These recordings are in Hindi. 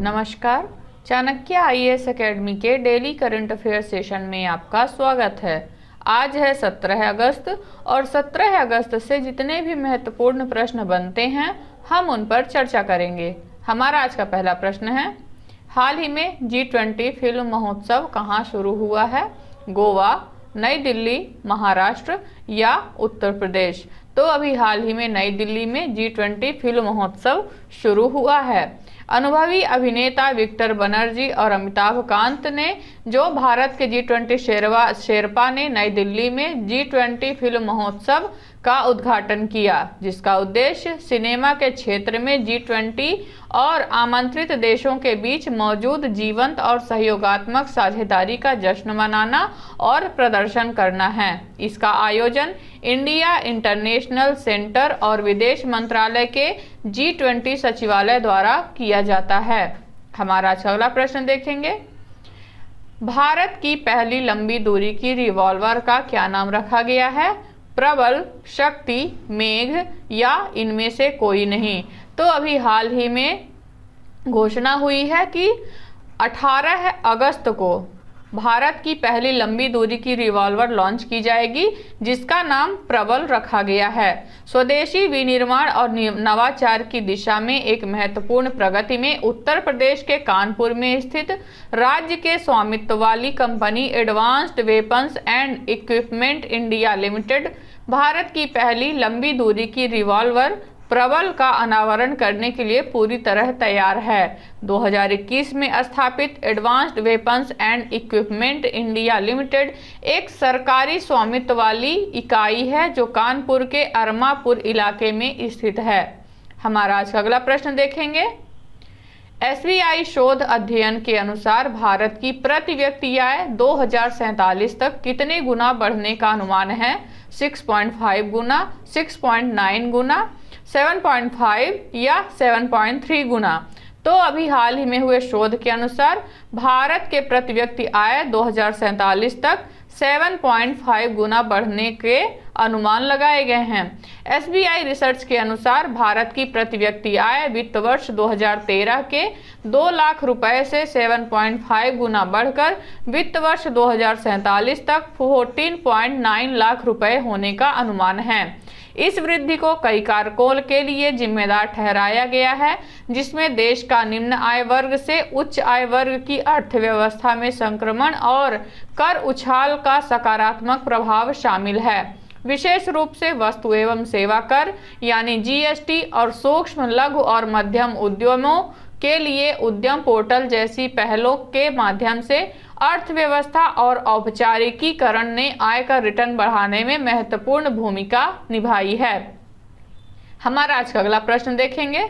नमस्कार। चाणक्य आईएएस एकेडमी के डेली करंट अफेयर सेशन में आपका स्वागत है। आज है 17 अगस्त और 17 अगस्त से जितने भी महत्वपूर्ण प्रश्न बनते हैं हम उन पर चर्चा करेंगे। हमारा आज का पहला प्रश्न है, हाल ही में G20 फिल्म महोत्सव कहाँ शुरू हुआ है? गोवा, नई दिल्ली, महाराष्ट्र या उत्तर प्रदेश? तो अभी हाल ही में नई दिल्ली में G20 फिल्म महोत्सव शुरू हुआ है। अनुभवी अभिनेता विक्टर बनर्जी और अमिताभ कांत ने जो भारत के G20 शेरपा ने नई दिल्ली में G20 फिल्म महोत्सव का उद्घाटन किया, जिसका उद्देश्य सिनेमा के क्षेत्र में G20 और आमंत्रित देशों के बीच मौजूद जीवंत और सहयोगात्मक साझेदारी का जश्न मनाना और प्रदर्शन करना है। इसका आयोजन इंडिया इंटरनेशनल सेंटर और विदेश मंत्रालय के G20 सचिवालय द्वारा किया जाता है। हमारा अगला प्रश्न देखेंगे, भारत की पहली लंबी दूरी की रिवॉल्वर का क्या नाम रखा गया है? प्रबल, शक्ति, मेघ या इनमें से कोई नहीं? तो अभी हाल ही में घोषणा हुई है कि 18 अगस्त को भारत की पहली लंबी दूरी की रिवॉल्वर लॉन्च की जाएगी, जिसका नाम प्रबल रखा गया है। स्वदेशी विनिर्माण और नवाचार की दिशा में एक महत्वपूर्ण प्रगति में उत्तर प्रदेश के कानपुर में स्थित राज्य के स्वामित्व वाली company advanced weapons and equipment India limited Bharat की पहली लंबी दूरी की रिवॉल्वर प्रबल का अनावरण करने के लिए पूरी तरह तैयार है। 2021 में स्थापित advanced weapons and equipment India limited एक सरकारी स्वामित्व वाली इकाई है जो कानपुर के अरमापुर इलाके में स्थित है। हमारा आज का अगला प्रश्न देखेंगे, SBI शोध अध्ययन के अनुसार भारत की प्रति व्यक्ति आय 2047 तक कितने गुना बढ़ने का अनुमान है? 6.5 गुना, 6.9 गुना, 7.5 या 7.3 गुना? तो अभी हाल ही में हुए शोध के अनुसार भारत के प्रति व्यक्ति आय 2047 तक 7.5 गुना बढ़ने के अनुमान लगाए गए हैं। SBI रिसर्च के अनुसार भारत की प्रति व्यक्ति आय वित्त वर्ष 2013 के 2 लाख रुपए से 7.5 गुना बढ़कर वित्त वर्ष 2047 तक 14.9 लाख रुपए होने का अनुमान है। इस वृद्धि को कई कारकों के लिए जिम्मेदार ठहराया गया है, जिसमें देश का निम्न आय वर्ग से उच्च आय वर्ग की अर्थव्यवस्था में संक्रमण और कर उछाल का सकारात्मक प्रभाव शामिल है। विशेष रूप से वस्तु एवं सेवा कर यानी GST और सूक्ष्म, लघु और मध्यम उद्यमों के लिए उद्यम पोर्टल जैसी पहलों के माध्यम से अर्थव्यवस्था और औपचारिकीकरण ने आयकर रिटर्न बढ़ाने में महत्वपूर्ण भूमिका निभाई है। हमारा आज का अगला प्रश्न देखेंगे,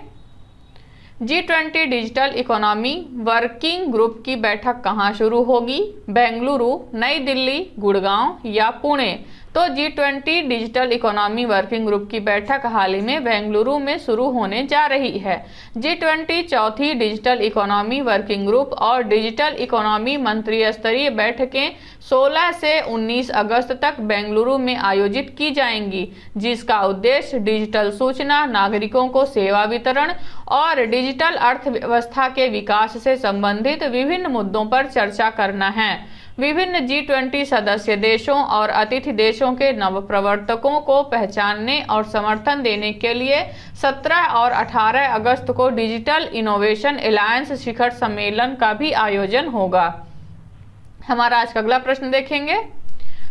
G20 digital economy working group की बैठक कहाँ शुरू होगी? बेंगलुरु, नई दिल्ली, गुड़गांव या पुणे? तो G20 digital economy working group की बैठक हाल ही में बेंगलुरु में शुरू होने जा रही है। G20 चौथी डिजिटल इकोनॉमी वर्किंग ग्रुप और डिजिटल इकोनॉमी मंत्री स्तरीय बैठकें 16 से 19 अगस्त तक बेंगलुरु में आयोजित की जाएंगी, जिसका उद्देश्य डिजिटल सूचना, नागरिकों को सेवा वितरण और डिजिटल अर्थव्यवस्था के विकास से संबंधित विभिन्न मुद्दों पर चर्चा करना है। विभिन्न G20 सदस्य देशों और अतिथि देशों के नवप्रवर्तकों को पहचानने और समर्थन देने के लिए 17 और 18 अगस्त को डिजिटल इनोवेशन अलायंस शिखर सम्मेलन का भी आयोजन होगा। हमारा आज का अगला प्रश्न देखेंगे,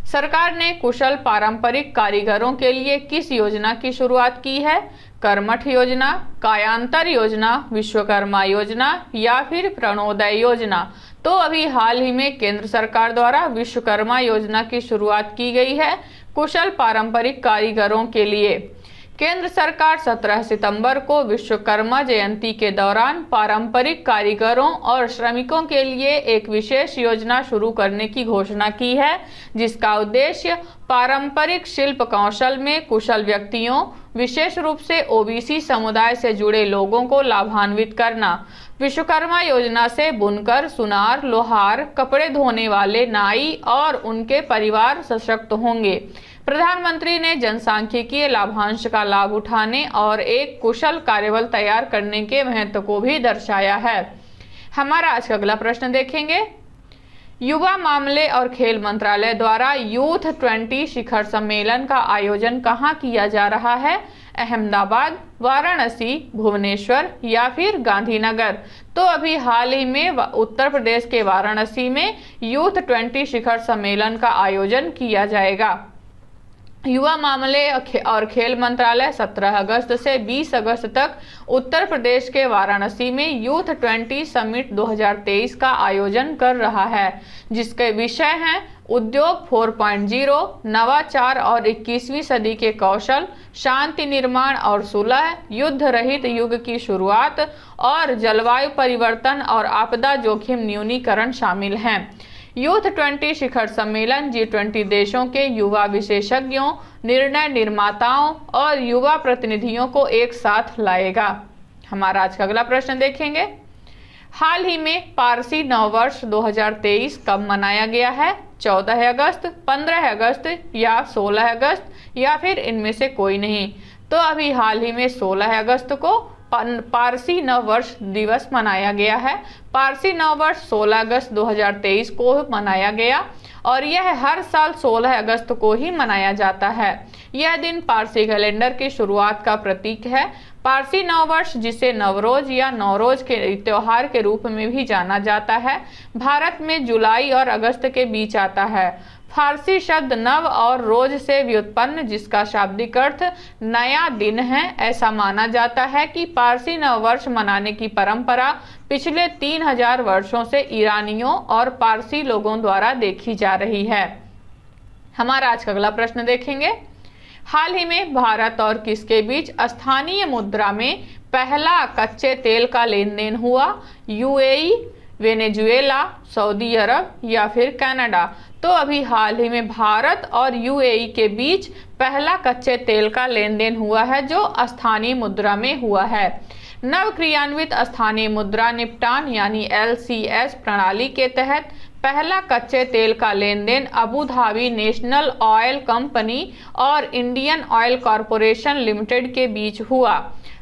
सरकार ने कुशल पारंपरिक कारीगरों के लिए किस योजना की शुरुआत की है? कर्मठ योजना, कायांतर योजना, विश्वकर्मा योजना या फिर प्रणोदय योजना? तो अभी हाल ही में केंद्र सरकार द्वारा विश्वकर्मा योजना की शुरुआत की गई है कुशल पारंपरिक कारीगरों के लिए। केंद्र सरकार 17 सितंबर को विश्वकर्मा जयंती के दौरान पारंपरिक कारीगरों और श्रमिकों के लिए एक विशेष योजना शुरू करने की घोषणा की है, जिसका उद्देश्य पारंपरिक शिल्प कौशल में कुशल व्यक्तियों, विशेष रूप से OBC समुदाय से जुड़े लोगों को लाभान्वित करना। विश्वकर्मा योजना से बुनकर, सुनार, लोहार, कपड़े धोने वाले, नाई और उनके परिवार सशक्त होंगे। प्रधानमंत्री ने जनसांख्यिकीय लाभांश का लाभ उठाने और एक कुशल कार्यबल तैयार करने के महत्व को भी दर्शाया है। हमारा आज का अगला प्रश्न देखेंगे। युवा मामले और खेल मंत्रालय द्वारा यूथ 20 शिखर सम्मेलन का आयोजन कहाँ किया जा रहा है? अहमदाबाद, वाराणसी, भुवनेश्वर या फिर गांधीनगर? तो अभी हाल ही में उत्तर प्रदेश के वाराणसी में यूथ 20 शिखर सम्मेलन का आयोजन किया जाएगा। युवा मामले और खेल मंत्रालय 17 अगस्त से 20 अगस्त तक उत्तर प्रदेश के वाराणसी में यूथ 20 समिट 2023 का आयोजन कर रहा है, जिसके विषय हैं उद्योग 4.0, नवाचार और 21वीं सदी के कौशल, शांति निर्माण और सुलह, युद्ध रहित युग की शुरुआत और जलवायु परिवर्तन और आपदा जोखिम न्यूनीकरण शामिल हैं। यूथ 20 शिखर सम्मेलन G20 देशों के युवा विशेषज्ञों, निर्णय निर्माताओं और युवा प्रतिनिधियों को एक साथ लाएगा। हमारा आज का अगला प्रश्न देखेंगे। हाल ही में पारसी नववर्ष 2023 कब मनाया गया है? 14 अगस्त, 15 अगस्त या 16 अगस्त या फिर इनमें से कोई नहीं? तो अभी हाल ही में 16 अगस्त को पारसी नववर्ष दिवस मनाया गया है। पारसी नववर्ष 16 अगस्त 2023 को मनाया गया और यह हर साल 16 अगस्त को ही मनाया जाता है। यह दिन पारसी कैलेंडर की शुरुआत का प्रतीक है। पारसी नववर्ष, जिसे नवरोज या नौरोज के त्योहार के रूप में भी जाना जाता है, भारत में जुलाई और अगस्त के बीच आता है। फारसी शब्द नव और रोज से व्युत्पन्न, जिसका शाब्दिक अर्थ नया दिन है। ऐसा माना जाता है कि पारसी नववर्ष मनाने की परंपरा पिछले 3000 वर्षों से ईरानियों और पारसी लोगों द्वारा देखी जा रही है। हमारा आज का अगला प्रश्न देखेंगे। हाल ही में भारत और किसके बीच स्थानीय मुद्रा में पहला कच्चे तेल का लेन देन हुआ? यूएई, वेनेजुएला, सऊदी अरब या फिर कनाडा? तो अभी हाल ही में भारत और यूएई के बीच पहला कच्चे तेल का लेन देन हुआ है, जो स्थानीय मुद्रा में हुआ है। नव क्रियान्वित स्थानीय मुद्रा निपटान यानी LCS प्रणाली के तहत पहला कच्चे तेल का लेन देन Abu Dhabi National Oil Company और इंडियन ऑयल कॉरपोरेशन लिमिटेड के बीच हुआ।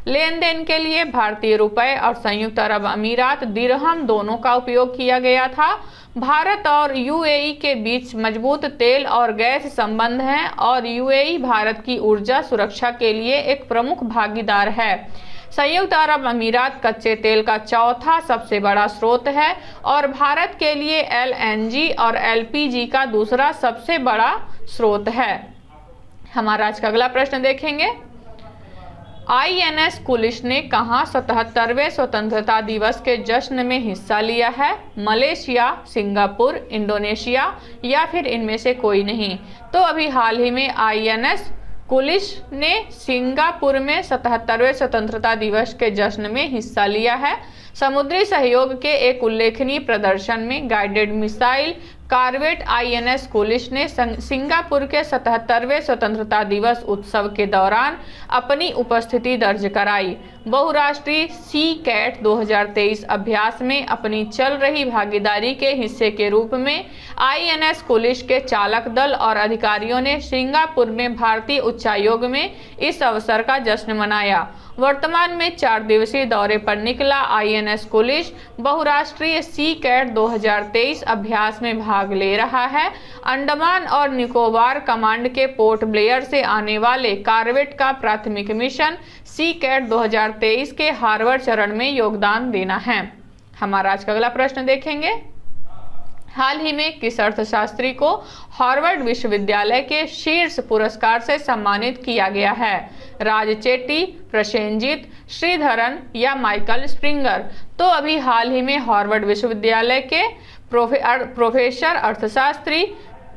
लेन देन के लिए भारतीय रुपए और संयुक्त अरब अमीरात दिरहम दोनों का उपयोग किया गया था। भारत और यूएई के बीच मजबूत तेल और गैस संबंध हैं और यूएई भारत की ऊर्जा सुरक्षा के लिए एक प्रमुख भागीदार है। संयुक्त अरब अमीरात कच्चे तेल का चौथा सबसे बड़ा स्रोत है और भारत के लिए LNG और LPG का दूसरा सबसे बड़ा स्रोत है। हमारा आज का अगला प्रश्न देखेंगे। INS कुलिश ने कहाँ 77वें स्वतंत्रता दिवस के जश्न में हिस्सा लिया है? मलेशिया, सिंगापुर, इंडोनेशिया या फिर इनमें से कोई नहीं? तो अभी हाल ही में INS कुलिश ने सिंगापुर में 77वें स्वतंत्रता दिवस के जश्न में हिस्सा लिया है। समुद्री सहयोग के एक उल्लेखनीय प्रदर्शन में guided missile corvette INS Kulish ने सिंगापुर के 77वें स्वतंत्रता दिवस उत्सव के दौरान अपनी उपस्थिति दर्ज कराई। बहुराष्ट्रीय सी कैट 2023 अभ्यास में अपनी चल रही भागीदारी के हिस्से के रूप में INS कुलिश के चालक दल और अधिकारियों ने सिंगापुर में भारतीय उच्चायोग में इस अवसर का जश्न मनाया। वर्तमान में 4 दिवसीय दौरे पर निकला INS कुलिश बहुराष्ट्रीय सी कैट 2023 अभ्यास में भाग ले रहा है। अंडमान और निकोबार कमांड के पोर्ट ब्लेयर से आने वाले कॉर्वेट का प्राथमिक मिशन सी कैट 2023 के हार्वर्ड चरण में योगदान देना है। हमारा आज का अगला प्रश्न देखेंगे। हाल ही में किस अर्थशास्त्री को हार्वर्ड विश्वविद्यालय के शीर्ष पुरस्कार से सम्मानित किया गया है? राज चेट्टी, प्रसेनजीत, श्रीधरन या माइकल स्प्रिंगर? तो अभी हाल ही में हार्वर्ड विश्वविद्यालय के प्रोफेसर अर्थशास्त्री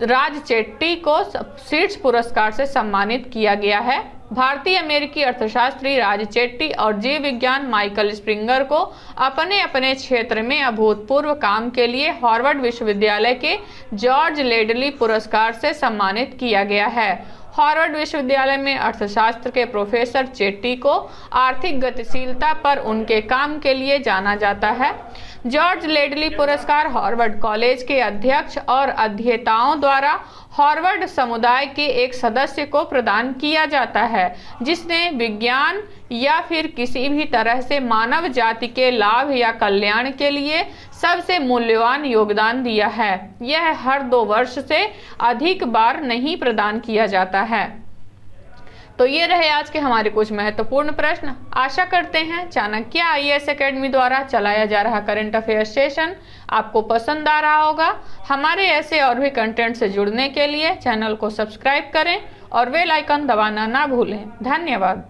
राज चेट्टी को शीर्ष पुरस्कार से सम्मानित किया गया है। भारतीय अमेरिकी अर्थशास्त्री राज चेट्टी और जीव विज्ञान माइकल स्प्रिंगर को अपने अपने क्षेत्र में अभूतपूर्व काम के लिए हार्वर्ड विश्वविद्यालय के जॉर्ज लेडली पुरस्कार से सम्मानित किया गया है। हार्वर्ड विश्वविद्यालय में अर्थशास्त्र के प्रोफेसर चेट्टी को आर्थिक गतिशीलता पर उनके काम के लिए जाना जाता है। जॉर्ज लेडली पुरस्कार हार्वर्ड कॉलेज के अध्यक्ष और अध्येताओं द्वारा हार्वर्ड समुदाय के एक सदस्य को प्रदान किया जाता है जिसने विज्ञान या फिर किसी भी तरह से मानव जाति के लाभ या कल्याण के लिए सबसे मूल्यवान योगदान दिया है। यह हर 2 वर्ष से अधिक बार नहीं प्रदान किया जाता है। तो ये रहे आज के हमारे कुछ महत्वपूर्ण प्रश्न। आशा करते हैं चाणक्य आईएएस एकेडमी द्वारा चलाया जा रहा करंट अफेयर सेशन आपको पसंद आ रहा होगा। हमारे ऐसे और भी कंटेंट से जुड़ने के लिए चैनल को सब्सक्राइब करें और बेल आइकन दबाना ना भूलें। धन्यवाद।